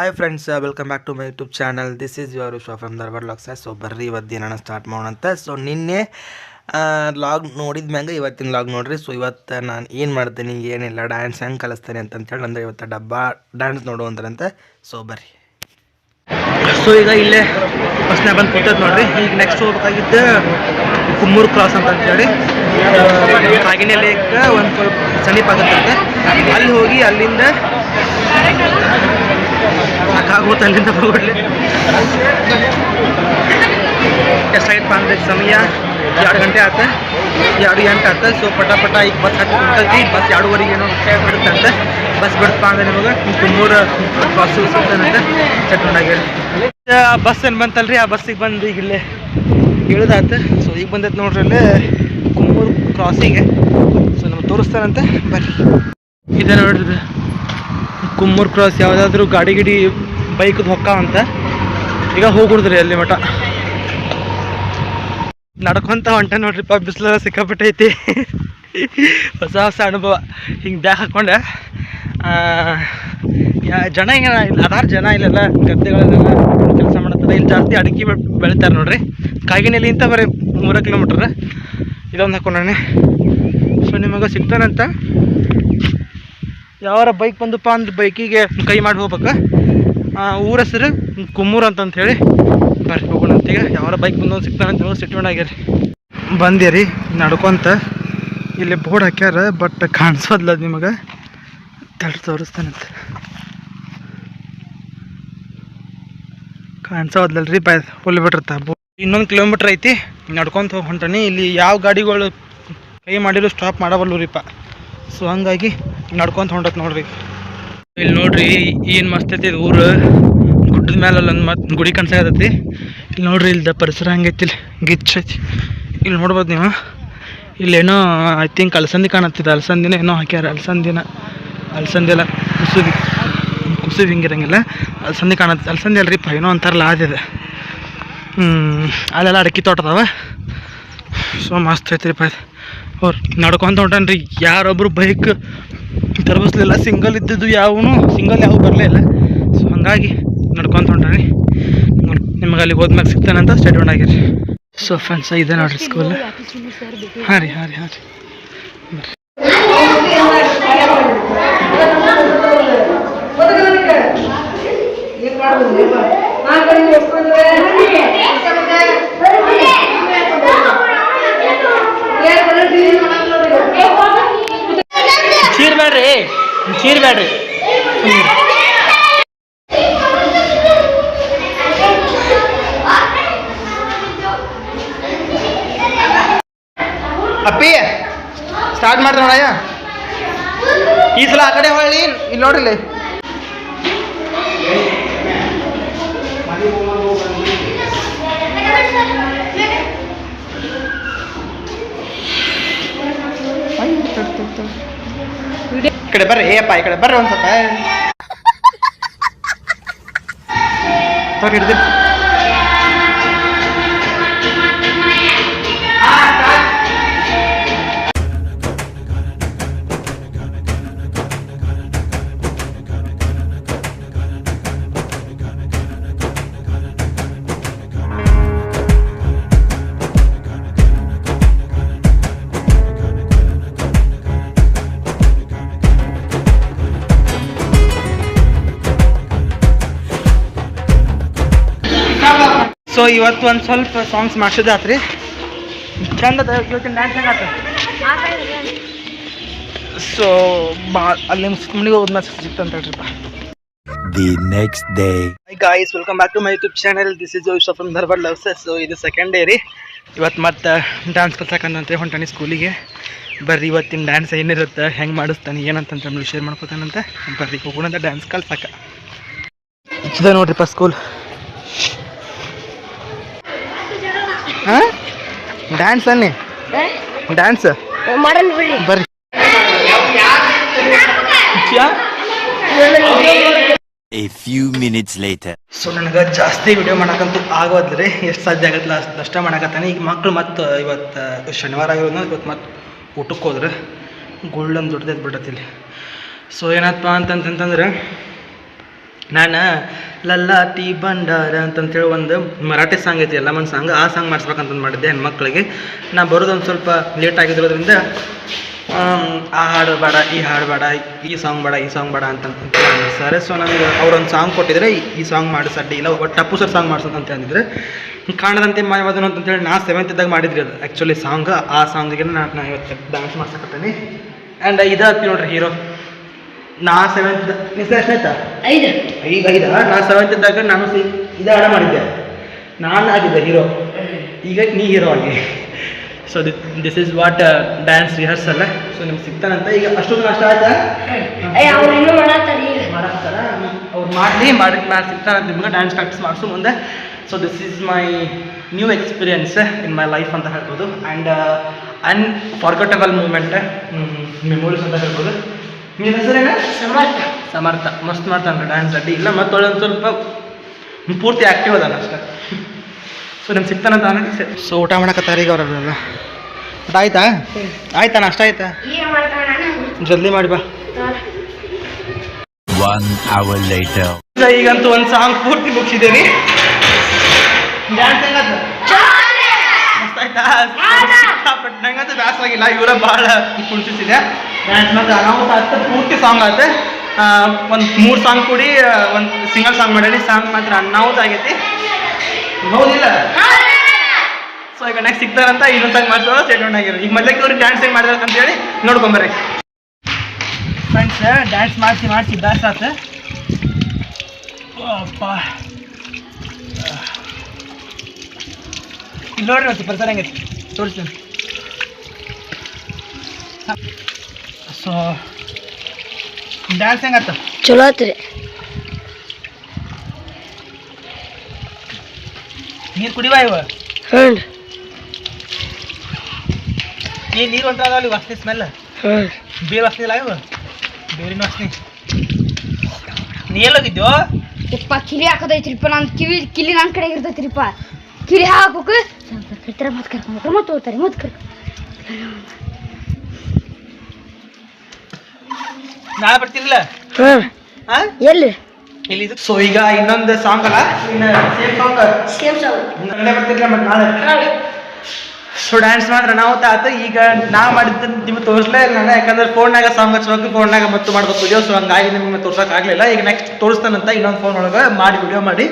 Hi friends, welcome back to my YouTube channel. This is your Vishwa from Darbar vlogs. So ಬರ್ರಿ ಇವತ್ತು ನಾನು start ಮಾಡೋಣಂತ. So ನಿನ್ನೆ vlog ನೋಡಿದ ಮ್ಯಾಗ ಇವತ್ತಿನ ಲಾಗ್ ನೋಡ್ರಿ. ಸೊ ಇವತ್ತು ನಾನು ಏನು ಮಾಡ್ತೀನಿ ಏನಿಲ್ಲ ಡ್ಯಾನ್ಸ್ ಹೆಂಗೆ ಕಲಿಸ್ತೇನೆ ಅಂತಂತೇಳಿ ಅಂದರೆ ಇವತ್ತು ಡಬ್ಬಾ ಡ್ಯಾನ್ಸ್ ನೋಡುವಂತಾರಂತೆ. ಸೊ ಬರ್ರಿ. ಸೊ ಈಗ ಇಲ್ಲೇ ಫಸ್ಟ್ನೇ ಬಂದು ಕೂತೈತೆ ನೋಡ್ರಿ. ಈಗ ನೆಕ್ಸ್ಟ್ ಹೋಗ್ಬೇಕಾಗಿದ್ದು ಕುಮ್ಮೂರು ಕ್ರಾಸ್ ಅಂತಂತೇಳಿ ಕಾಗಿನೆ ಲೇಕ್ ಒಂದು ಸ್ವಲ್ಪ ಸಮೀಪ ಆಗುತ್ತಂತೆ. ಅಲ್ಲಿ ಹೋಗಿ ಅಲ್ಲಿಂದ ಸಾಕಾಗೋತು ಅಲ್ಲಿಂದ ಹೋಗ್ಬಿಡ್ಲಿ. ಎಷ್ಟಾಗಿತ್ತು ಅಂದರೆ ಸಮಯ 2 ಗಂಟೆ ಆತ, 2:08 ಆತ. ಸೊ ಪಟ ಈಗ ಬಸ್ ಹಾಕಿ ಕುಂತೈತಿ. ಬಸ್ 2:15 ಏನೋ ಬಿಡುತ್ತಂತೆ. ಬಸ್ ಬಿಡ್ತಪ್ಪ ಅಂದರೆ ನಿಮಗೆ ಕುಮ್ಮೂರು ಕ್ರಾಸು ಸಿಗ್ತಾನಂತೆ ಚಟ್ಕೊಂಡಾಗ್ಯಾರ. ಬಸ್ ಏನು ಬಂತಲ್ರಿ, ಆ ಬಸ್ಸಿಗೆ ಬಂದು ಈಗ ಇಲ್ಲೇ ಇಳಿದಾತ. ಸೊ ಈಗ ಬಂದೈತೆ ನೋಡ್ರಿ ಅಲ್ಲೇ ಕುಮ್ಮೂರು ಕ್ರಾಸಿಗೆ. ಸೊ ನಮ್ಗೆ ತೋರಿಸ್ತಾನಂತೆ ಬರ್ರಿ. ಇದೆ ನೋಡ್ರಿ ಕುಮ್ಮೂರು ಕ್ರಾಸ್. ಯಾವುದಾದ್ರೂ ಗಾಡಿ ಬೈಕದ್ದು ಹೊಕ್ಕಾವಂತ. ಈಗ ಹೋಗ್ಬಿಡ್ದ್ರಿ ಅಲ್ಲಿ ಮಠ ನಡ್ಕೊಂತ ಹೊಂಟ ನೋಡ್ರಿಪ್ಪ. ಬಿಸಿಲೆಲ್ಲ ಸಿಕ್ಕಾಪಟ್ಟೆ ಐತಿ. ಹೊಸ ಅನುಭವ. ಹಿಂಗೆ ಬ್ಯಾಗ್ ಹಾಕ್ಕೊಂಡೆ ಜನ ಹಿಂಗೆ ಅದಾರು ಜನ ಇಲ್ಲೆಲ್ಲ ಗದ್ದೆಗಳಲ್ಲೆಲ್ಲ ಕೆಲಸ ಮಾಡತ್ತದ. ಇಲ್ಲಿ ಜಾಸ್ತಿ ಅಡಿಕೆ ಬೆಳಿತಾರೆ ನೋಡ್ರಿ. ಕಾಗಿನೆಲ್ಲಿ ಇಂಥ ಬರೀ 3 ಕಿಲೋಮೀಟ್ರ್ ಇದೊಂದು ಹಾಕೊಂಡಾನೆ. ಸೊ ನಿಮಗೆ ಸಿಗ್ತಾನಂತ. ಯಾವಾರ ಬೈಕ್ ಬಂದಪ್ಪ ಅಂದ್ರೆ ಬೈಕಿಗೆ ಕೈ ಮಾಡಿ ಹೋಗ್ಬೇಕು. ಊರ ಹೆಸರು ಕುಮ್ಮೂರು ಅಂತಂತ ಹೇಳಿ ಬರ್ರಿ ಹೋಗೋಣ ಅಂತೀಗ. ಯಾವಾರ ಬೈಕ್ ಬಂದು ಸಿಗ್ತಾನಂತ ಸಿಟ್ಮೆಂಟ್ ಆಗ್ಯಾರಿ. ಬಂದ್ಯಾರಿ ನಡ್ಕೊಂತ. ಇಲ್ಲಿ ಬೋರ್ಡ್ ಹಾಕ್ಯಾರ, ಬಟ್ ಕಾಣಿಸೋದ್ಲ ನಿಮಗೆ. ತೋರಿಸ್ತಾನಂತ. ಕಾಣಿಸೋದ್ಲಲ್ರಿ ಫುಲ್ ಬಿಟ್ಟಿರ್ತ. 1 ಕಿಲೋಮೀಟ್ರ್ ಐತಿ. ನಡ್ಕೊಂತ ಹೋಗಿ ಹೊಂಟಾನಿ. ಇಲ್ಲಿ ಯಾವ ಗಾಡಿಗಳು ಕೈ ಮಾಡಿದ್ರು ಸ್ಟಾಪ್ ಮಾಡಬಲ್ಲೂರಿಪ್ಪ. ಸೊ ಹಂಗಾಗಿ ನಡ್ಕೊಂತ ಹೊಂಟತ್ ನೋಡ್ರಿ. ಇಲ್ಲಿ ನೋಡ್ರಿ ಏನು ಮಸ್ತ್ ಐತಿ ಇದು ಊರು. ಗುಡ್ಡದ ಮೇಲೆ ಅಲ್ಲೊಂದು ಮತ್ತು ಗುಡಿ ಕಾಣಿಸಾಕತ್ತೈತಿ. ಇಲ್ಲಿ ನೋಡ್ರಿ ಇಲ್ದ ಪರಿಸರ ಹಂಗೈತಿ. ಇಲ್ಲಿ ಗಿಚ್ ಐತಿ. ಇಲ್ಲಿ ನೋಡ್ಬೋದು ನೀವು. ಇಲ್ಲೇನೋ ಐ ಥಿಂಕ್ ಅಲಸಂದಿ ಕಾಣತ್ತಿದೆ. ಅಲಸಂದಿನ ಏನೋ ಹಾಕ್ಯಾರ. ಅಲಸಂದಿ ಎಲ್ಲ ಕುಸುಬಿ ಹಿಂಗಿರಂಗಿಲ್ಲ. ಅಲಸಂದಿ ಕಾಣತ್ತೆ. ಅಲಸಂದಿ ಅಲ್ರಿಪ್ಪ, ಏನೋ ಅಂತಾರಲ್ಲ ಅದಿದೆ. ಅಲ್ಲೆಲ್ಲ ಅಡಿಕೆ ತೋಟ ಅದಾವ. ಸೊ ಮಸ್ತ್ ಐತ್ರಿಪ್ಪ. ಅವ್ರು ನಡ್ಕೊಂತ ಹೊಂಟಾನ್ರಿ. ಯಾರೊಬ್ಬರು ಬೈಕ್ ತರ್ಬಿಸ್ಲಿಲ್ಲ. ಸಿಂಗಲ್ ಇದ್ದಿದ್ದು ಯಾವ ಬರಲೇ ಇಲ್ಲ. ಸೊ ಹಾಗಾಗಿ ನಡ್ಕೊಂತ ಹೊಂಟಾನಿ. ನಿಮಗೆ ಅಲ್ಲಿಗೆ ಹೋದ್ಮ್ಯಾಗ ಸಿಗ್ತಾನಂತ ಸ್ಟೇಟ್ಮೆಂಟ್ ಆಗಿರಿ. ಸೊ ಫ್ರೆಂಡ್ಸ್ ಇದೆ ನೋಡ್ರಿ ಸ್ಕೂಲ್. ಹಾಂ ರೀ ಚೀರ್ಬೇಡ್ರಿ. ಅಪ್ಪಿ ಸ್ಟಾರ್ಟ್ ಮಾಡ್ರಿ ನೋಡಯ್ಯ. ಈ ಸಲ ಆ ಕಡೆ ಹೊಳ್ಳಿ. ಇಲ್ಲಿ ನೋಡ್ರಿ ಇಲ್ಲಿ ಈ ಕಡೆ ಬರ್ರಿ. ಏಪ್ಪ ಈ ಕಡೆ ಬರ್ರಿ ಒಂದು ಸ್ವಲ್ಪ ಹಿಡ್ದು. ಸೊ ಇವತ್ತು ಒಂದು ಸ್ವಲ್ಪ ಸಾಂಗ್ಸ್ ಮಾಡ್ಸಿದಾತ್ರಿ. ಚಂದ ಇವತ್ತಿನ ಡ್ಯಾನ್ಸ್ ಹೆಂಗಾತ. ಸೊ ಅಲ್ಲಿ ಮನೆಗೆ ಹೋದ್ಮೇಲೆ ಸಿಗ್ತಂತ ಹೇಳ್ರಿಪ್ಪ. The next day. Hi guys, welcome back to my YouTube channel. This is Joshua from Dharwad Loves. So ಇದು ಸೆಕೆಂಡ್ ಡೇ ರೀ. ಇವತ್ತು ಮತ್ತೆ ಡ್ಯಾನ್ಸ್ ಕಲ್ಸಕ್ಕಂತ ಹೊಂಟಾನಿ ಸ್ಕೂಲಿಗೆ. ಬರ್ರಿ ಇವತ್ತಿನ ಡ್ಯಾನ್ಸ್ ಏನಿರುತ್ತೆ, ಹೆಂಗೆ ಮಾಡಿಸ್ತಾನೆ ಏನಂತ ಶೇರ್ ಮಾಡ್ಕೊತಾನಂತ. ಬರ್ರಿ ಹೋಗೋಣಂತ ಡ್ಯಾನ್ಸ್ ಕಲ್ಸಕ್ಕ. ಇದೆ ನೋಡ್ರಿಪ್ಪ ಸ್ಕೂಲ್. ಹಾಂ ಡ್ಯಾನ್ಸ್ ಅನ್ನಿ ಡ್ಯಾನ್ಸ್ ಬರ್ರಿ. A few minutes later. So ನನಗೆ ಜಾಸ್ತಿ ವಿಡಿಯೋ ಮಾಡೋಕ್ಕಂತೂ ಆಗೋದ್ರಿ. ಎಷ್ಟು ಸಾಧ್ಯ ಆಗತ್ತಲ್ಲ ಅಷ್ಟೇ ಮಾಡಕತ್ತಾನೆ. ಈಗ ಮಕ್ಕಳು ಮತ್ತು ಇವತ್ತು ಶನಿವಾರ ಆಗಿರೋದು. ಇವತ್ತು ಮತ್ತೆ ಊಟಕ್ಕೆ ಹೋದ್ರೆ ಗೋಲ್ಡನ್ ದೊಡ್ಡದು ಬಿಡತ್ತಿಲ್ಲಿ. ಸೊ ಏನಪ್ಪ ಅಂತಂತಂದ್ರೆ ನಾನು ಲಲ್ಲಾತಿ ಭಂಡಾರ ಅಂತಂತೇಳಿ ಒಂದು ಮರಾಠಿ ಸಾಂಗ್ ಐತಿ ಎಲ್ಲ ಒಂದು ಸಾಂಗ್, ಆ ಸಾಂಗ್ ಮಾಡಿಸ್ಬೇಕಂತ ಮಾಡಿದ್ದೆ ಹೆಣ್ಮಕ್ಳಿಗೆ. ನಾ ಬರೋದೊಂದು ಸ್ವಲ್ಪ ಲೇಟ್ ಆಗಿರೋದ್ರಿಂದ ಆ ಹಾಡು ಬೇಡ, ಈ ಹಾಡು ಬೇಡ, ಈ ಸಾಂಗ್ ಬೇಡ, ಈ ಸಾಂಗ್ ಬೇಡ ಅಂತ ಸರ್. ಸೊ ನನಗೆ ಅವ್ರೊಂದು ಸಾಂಗ್ ಕೊಟ್ಟಿದ್ರೆ ಈ ಸಾಂಗ್ ಮಾಡಿಸ್ ಅಡ್ಡಿ ಇಲ್ಲ, ಒಟ್ಟು ಟಪ್ಪು ಸರ್ ಸಾಂಗ್ ಮಾಡ್ಸೋದಂತ ಅಂದಿದ್ರೆ ಕಾಣದಂತೆ ಮಾಯವಾದನು ಅಂತಂತೇಳಿ ನಾ 7th ಇದ್ದಾಗ ಮಾಡಿದ್ರಿ ಅದು ಆ್ಯಕ್ಚುಲಿ ಸಾಂಗ್. ಆ ಸಾಂಗಿಗೆ ನಾನು ಇವತ್ತು ಡ್ಯಾನ್ಸ್ ಮಾಡ್ಸಕತ್ತೀನಿ. ಆ್ಯಂಡ್ ಇದಾಗ್ತಿ ನೋಡ್ರಿ ಹೀರೋ. ನಾ 7th ಎಷ್ಟಾಯ್ತಾ 5 ನಾ 7th ಇದ್ದಾಗ ನಾನು ಇದು ಹಾಡ ಮಾಡಿದ್ದೆ, ನಾನು ಆಗಿದ್ದೆ ಹೀರೋ, ಈಗ ನೀ ಹೀರೋ ಆಗಿ. So this is what dance rehearsal. So ನಿಮ್ಗೆ ಸಿಗ್ತಾನಂತ ಈಗ ಅಷ್ಟೊಂದು ಅಷ್ಟ ಆಯ್ತಾ ಮಾಡಾಕ್ತಾರ, ಅವ್ರು ಮಾಡಿ ಸಿಗ್ತಾನಂತ ನಿಮ್ಗೆ ಡ್ಯಾನ್ಸ್ ಪ್ರಾಕ್ಟೀಸ್ ಮಾಡಿಸು ಮುಂದೆ. So this is my new experience in my life ಅಂತ ಹೇಳ್ಬೋದು. ಆ್ಯಂಡ್ ಅನ್ಫಾರ್ಗೆಟಬಲ್ ಮೂಮೆಂಟ್, ಮೆಮೊರೀಸ್ ಅಂತ ಹೇಳ್ಬೋದು. ನಿಮ್ಮ ಹೆಸರೇನ? ಸಮರ್ಥ. ಮಸ್ತ್ ಮಾಡ್ತಾನೆ ಡ್ಯಾನ್ಸ್ ಅಡ್ಡಿ ಇಲ್ಲ, ಮತ್ತು ಒಳ್ಳೆ ಒಂದು ಸ್ವಲ್ಪ ಪೂರ್ತಿ ಆ್ಯಕ್ಟಿವ್ ಅದಾನ ಅಷ್ಟೇ. ಸೊ ನಿಮ್ಗೆ ಸಿಗ್ತಾನಂತ ಆಮೇಲೆ. ಸೊ ಊಟ ಮಾಡಕತ್ತಾರ ಈಗ ಅವರೆಲ್ಲ. ಊಟ ಆಯ್ತಾ? ಆಯ್ತಾ ನಾಷ್ಟ ಆಯ್ತಾ? ಜಲ್ದಿ ಮಾಡಿ ಬಾ. 1 hour later. ಈಗಂತೂ ಒಂದು ಸಾಂಗ್ ಪೂರ್ತಿ ಮುಗಿಸಿದ್ದೇನೆ. ಡ್ಯಾನ್ಸ್ ಹೆಂಗತ್ತ? ಮಸ್ತ್ ಆಯ್ತಾ? ಬಟ್ ನಂಗಂತೂ ಬ್ಯಾಸರಾಗಿಲ್ಲ, ಇವರ ಭಾಳ ಕುಣಿಸಿದೆ ಡ್ಯಾನ್ಸ್. ಮತ್ತು ಅನಾಹುತ ಆಯ್ತು, ಪೂರ್ತಿ ಸಾಂಗ್ ಆಯ್ತು. ಒಂದು 3 ಸಾಂಗ್ ಕೂಡಿ ಒಂದು ಸಿಂಗಲ್ ಸಾಂಗ್ ಮಾಡೀನಿ. ಸಾಂಗ್ ಮಾತ್ರ ಅನಾಹುತ ಆಗೈತಿ, ಹೌದಿಲ್ಲ? ಸೊ ಈಗ ನೆಕ್ಸ್ಟ್ ಸಿಗ್ತಾರಂತ ಇನ್ನೊಂದು ಸಾಂಗ್ ಮಾಡ್ಸೋ ಸ್ಟೇಟ್ಮೆಂಟ್ ಆಗಿರೋ. ಈಗ ಮೊದಲಕ್ಕೆ ಅವ್ರಿಗೆ ಡ್ಯಾನ್ಸ್ ಹೆಂಗೆ ಮಾಡಿದಾರೆ ಅಂತೇಳಿ ನೋಡ್ಕೊಂಬರ್ರಿ ಫ್ರೆಂಡ್ಸ್. ಡ್ಯಾನ್ಸ್ ಮಾಡಿಸಿ ಬ್ಯಾಸ್ ಆತ. ಅಪ್ಪ ಇಲ್ಲಿ ನೋಡ್ರಿ ಮತ್ತೆ ಪ್ರಚಾರ ಹೆಂಗೈತಿ ತೋರಿಸ್ತೀನಿ. ಸೊ ಡ್ಯಾನ್ಸ್ ಹೆಂಗತ್ತ? ಚಲೋ ಆತ್ರಿ. ನೀರು ಕುಡಿವಾ ಇವ? ಹ್ಞೂ. ನೀರು ಅಂತ ಅಲ್ಲಿ ವಾಸನೆ ಸ್ಮೆಲ್. ಬೇರೆ ವಾಸನೆ ಇಲ್ಲ ಇವ, ಬೇರಿನ ವಾಸನೆ. ನೀ ಎಲ್ಲೋಗಿದ್ಯೋ? ಯಪ್ಪ ಕಿಲಿ ಹಾಕೋದೈತ್ರಿಪ್ಪ, ನಾನು ಕಿಲಿ ನನ್ನ ಕಡೆ ಇರ್ತೈತ್ರಿಪ್ಪ. ಕಿಲಿ ಹಾಕೋಕೆ ಕರ್ತಾರೆ, ಮತ್ತೆ ಕರ್ಕೊಂಡು ಮತ್ತೆ ಹೋಗ್ತಾರೆ, ಮತ್ತೆ ನಾಳೆ ಬರ್ತಿರಲಿಲ್ಲ? ಹಾಂ ಎಲ್ಲಿ ಇಲ್ಲಿ. ಸೊ ಈಗ ಇನ್ನೊಂದು ಸಾಂಗ್ ಅಲ್ಲ, ಸೇಮ್ ಸಾಂಗ್ ನಾಳೆ ಬರ್ತಿರ್ಲಿಲ್ಲ ಮತ್ತೆ ನಾಳೆ. ಸೊ ಡ್ಯಾನ್ಸ್ ಮಾತ್ರ ನಾವು ಆಯ್ತು. ಈಗ ನಾ ಮಾಡಿದ್ದು ನಿಮ್ಗೆ ತೋರಿಸ್ಲೇ ಇಲ್ಲ ನಾನು, ಯಾಕಂದ್ರೆ ಫೋನ್ನಾಗ ಸಾಂಗ್ ಹಚ್ಬೇಕು, ಫೋನ್ನಾಗ ಮತ್ತು ಮಾಡ್ಬೇಕು ವಿಡಿಯೋ. ಸೊ ಹಂಗಾಗಿ ನಿಮಗೆ ತೋರ್ಸೋಕ್ಕಾಗಲಿಲ್ಲ. ಈಗ ನೆಕ್ಸ್ಟ್ ತೋರಿಸ್ತಾನಂತ ಇನ್ನೊಂದು ಫೋನ್ ಒಳಗೆ ಮಾಡಿ ವಿಡಿಯೋ ಮಾಡಿ.